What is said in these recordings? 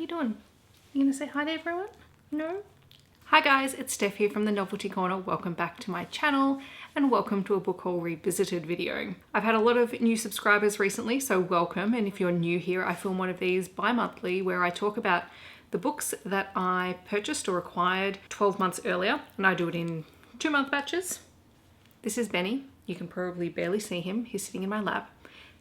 you doing? You gonna say hi to everyone? No? Hi guys, it's Steph here from the Novelty Corner. Welcome back to my channel and welcome to a book haul revisited video. I've had a lot of new subscribers recently, so welcome. And if you're new here, I film one of these bi-monthly where I talk about the books that I purchased or acquired 12 months earlier, and I do it in 2-month batches. This is Benny. You can probably barely see him. He's sitting in my lap.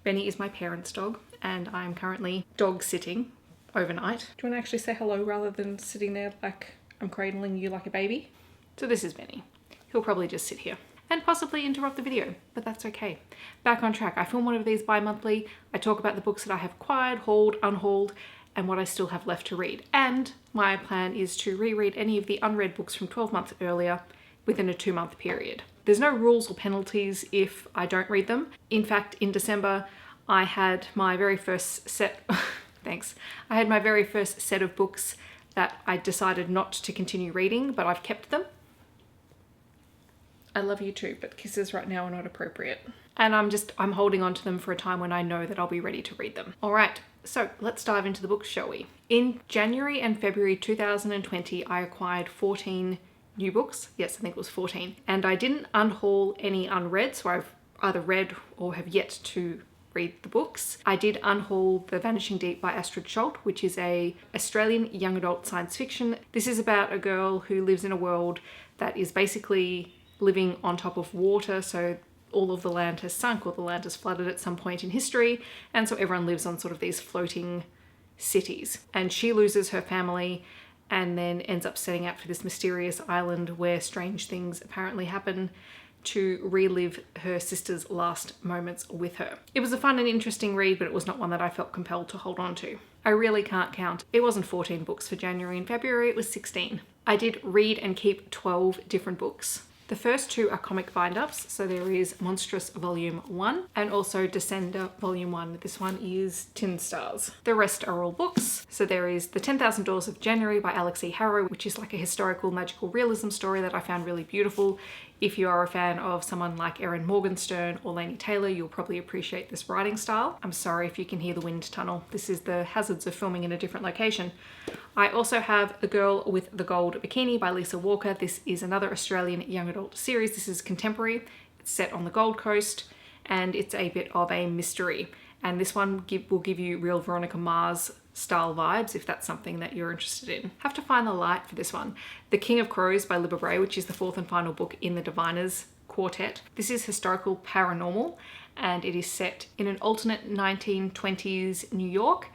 Benny is my parents' dog, and I'm currently dog sitting overnight. Do you want to actually say hello rather than sitting there like I'm cradling you like a baby? So this is Benny. He'll probably just sit here and possibly interrupt the video, but that's okay. Back on track. I film one of these bi-monthly. I talk about the books that I have acquired, hauled, unhauled, and what I still have left to read. And my plan is to reread any of the unread books from 12 months earlier within a 2-month period. There's no rules or penalties if I don't read them. In fact, in December, I had my very first set, thanks. I had my very first set of books that I decided not to continue reading, but I've kept them. I love you too, but kisses right now are not appropriate. And I'm holding on to them for a time when I know that I'll be ready to read them. All right, so let's dive into the books, shall we? In January and February 2020, I acquired 14 new books. Yes, I think it was 14. And I didn't unhaul any unread, so I've either read or have yet to read the books. I did unhaul The Vanishing Deep by Astrid Scholte, which is a Australian young adult science fiction. This is about a girl who lives in a world that is basically living on top of water, so all of the land has sunk or the land has flooded at some point in history, and so everyone lives on sort of these floating cities. And she loses her family and then ends up setting out for this mysterious island where strange things apparently happen to relive her sister's last moments with her. It was a fun and interesting read, but it was not one that I felt compelled to hold on to. I really can't count. It wasn't 14 books for January and February, it was 16. I did read and keep 12 different books. The first 2 are comic bind-ups, so there is Monstress Volume 1 and also Descender Volume 1. This one is Tin Stars. The rest are all books. So there is The 10,000 Doors of January by Alix Harrow, which is like a historical magical realism story that I found really beautiful. If you are a fan of someone like Erin Morgenstern or Laini Taylor, you'll probably appreciate this writing style. I'm sorry if you can hear the wind tunnel. This is the hazards of filming in a different location. I also have The Girl with the Gold Bikini by Lisa Walker. This is another Australian young adult series. This is contemporary. It's set on the Gold Coast and it's a bit of a mystery. And this one will give you real Veronica Mars style vibes if that's something that you're interested in. Have to find the light for this one. The King of Crows by Libba Bray, which is the 4th and final book in the Diviners Quartet. This is historical paranormal and it is set in an alternate 1920s New York,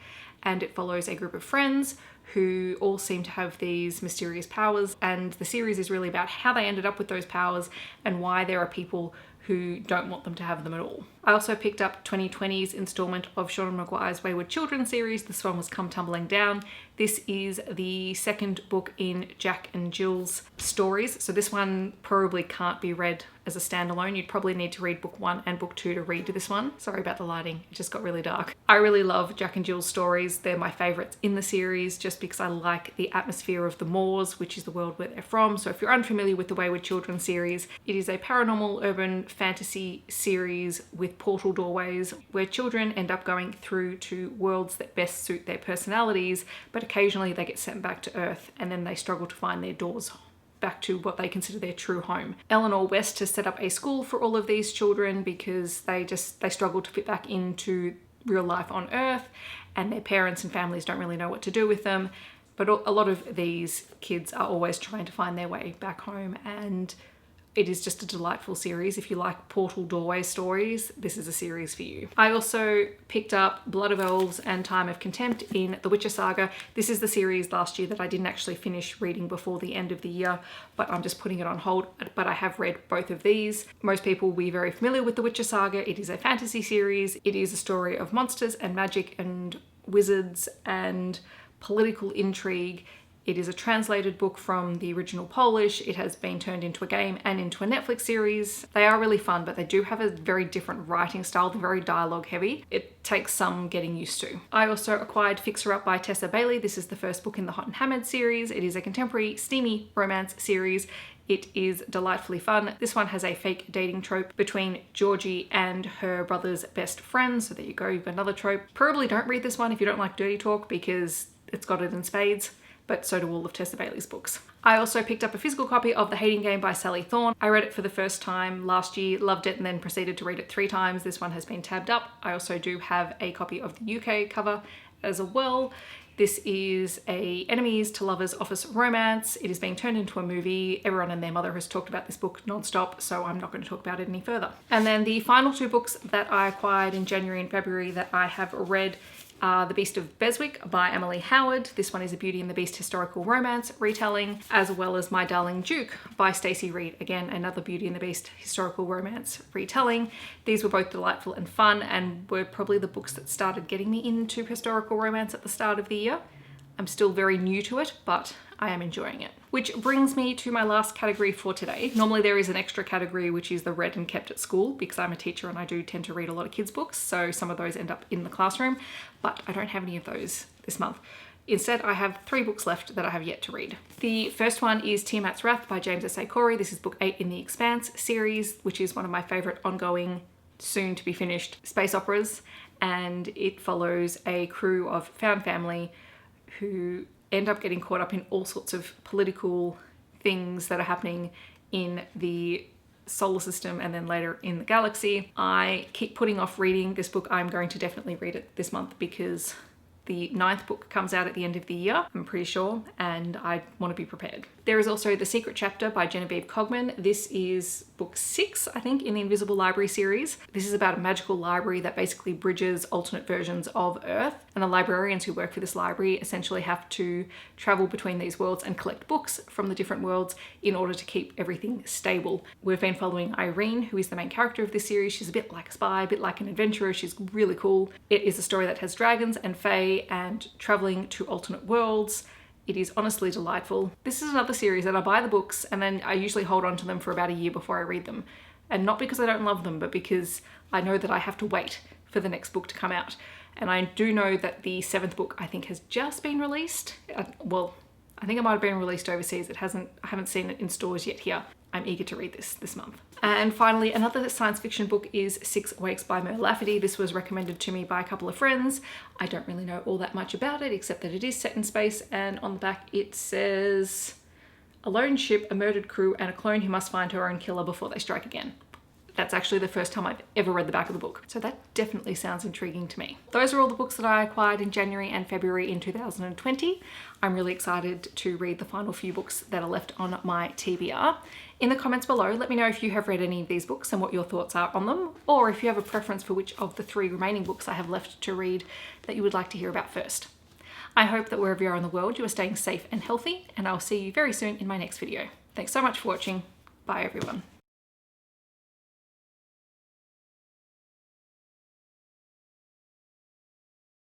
and it follows a group of friends who all seem to have these mysterious powers, and the series is really about how they ended up with those powers and why there are people who don't want them to have them at all. I also picked up 2020's installment of Sean McGuire's Wayward Children series. This one was Come Tumbling Down. This is the 2nd book in Jack and Jill's stories. So this one probably can't be read as a standalone. You'd probably need to read book 1 and book 2 to read this one. Sorry about the lighting, it just got really dark. I really love Jack and Jill's stories. They're my favorites in the series just because I like the atmosphere of the moors, which is the world where they're from. So if you're unfamiliar with the Wayward Children series, it is a paranormal urban fantasy series with portal doorways where children end up going through to worlds that best suit their personalities, but occasionally they get sent back to Earth and then they struggle to find their doors back to what they consider their true home. Eleanor West has set up a school for all of these children because they struggle to fit back into real life on Earth, and their parents and families don't really know what to do with them. But a lot of these kids are always trying to find their way back home, and it is just a delightful series. If you like portal doorway stories, this is a series for you. I also picked up Blood of Elves and Time of Contempt in The Witcher Saga. This is the series last year that I didn't actually finish reading before the end of the year, but I'm just putting it on hold. But I have read both of these. Most people will be very familiar with The Witcher Saga. It is a fantasy series. It is a story of monsters and magic and wizards and political intrigue. It is a translated book from the original Polish. It has been turned into a game and into a Netflix series. They are really fun, but they do have a very different writing style. They're very dialogue heavy. It takes some getting used to. I also acquired Fixer Up by Tessa Bailey. This is the first book in the Hot and Hammered series. It is a contemporary, steamy romance series. It is delightfully fun. This one has a fake dating trope between Georgie and her brother's best friend. So there you go, you've got another trope. Probably don't read this one if you don't like dirty talk because it's got it in spades, but so do all of Tessa Bailey's books. I also picked up a physical copy of The Hating Game by Sally Thorne. I read it for the first time last year, loved it, and then proceeded to read it 3 times. This one has been tabbed up. I also do have a copy of the UK cover as well. This is a enemies to lovers office romance. It is being turned into a movie. Everyone and their mother has talked about this book non-stop, so I'm not going to talk about it any further. And then the final 2 books that I acquired in January and February that I have read are The Beast of Beswick by Amalie Howard. This one is a Beauty and the Beast historical romance retelling, as well as My Darling Duke by Stacy Reid. Again, another Beauty and the Beast historical romance retelling. These were both delightful and fun and were probably the books that started getting me into historical romance at the start of the year. I'm still very new to it, but I am enjoying it. Which brings me to my last category for today. Normally there is an extra category which is the read and kept at school, because I'm a teacher and I do tend to read a lot of kids' books, so some of those end up in the classroom, but I don't have any of those this month. Instead, I have 3 books left that I have yet to read. The first one is Tiamat's Wrath by James S.A. Corey. This is book 8 in the Expanse series, which is one of my favourite ongoing, soon to be finished space operas, and it follows a crew of found family who end up getting caught up in all sorts of political things that are happening in the solar system and then later in the galaxy. I keep putting off reading this book. I'm going to definitely read it this month because the 9th book comes out at the end of the year, I'm pretty sure, and I want to be prepared. There is also The Secret Chapter by Genevieve Cogman. This is book 6, I think, in the Invisible Library series. This is about a magical library that basically bridges alternate versions of Earth, and the librarians who work for this library essentially have to travel between these worlds and collect books from the different worlds in order to keep everything stable. We've been following Irene, who is the main character of this series. She's a bit like a spy, a bit like an adventurer. She's really cool. It is a story that has dragons and fae and traveling to alternate worlds. It is honestly delightful. This is another series that I buy the books and then I usually hold on to them for about a year before I read them. And not because I don't love them, but because I know that I have to wait for the next book to come out. And I do know that the 7th book, I think, has just been released. Well, I think it might have been released overseas. I haven't seen it in stores yet here. I'm eager to read this month. And finally, another science fiction book is 6 Weeks by Mur Lafferty. This was recommended to me by a couple of friends. I don't really know all that much about it, except that it is set in space, and on the back it says, a lone ship, a murdered crew, and a clone who must find her own killer before they strike again. That's actually the first time I've ever read the back of the book. So that definitely sounds intriguing to me. Those are all the books that I acquired in January and February in 2020. I'm really excited to read the final few books that are left on my TBR. In the comments below, let me know if you have read any of these books and what your thoughts are on them, or if you have a preference for which of the 3 remaining books I have left to read that you would like to hear about first. I hope that wherever you are in the world, you are staying safe and healthy, and I'll see you very soon in my next video. Thanks so much for watching. Bye everyone.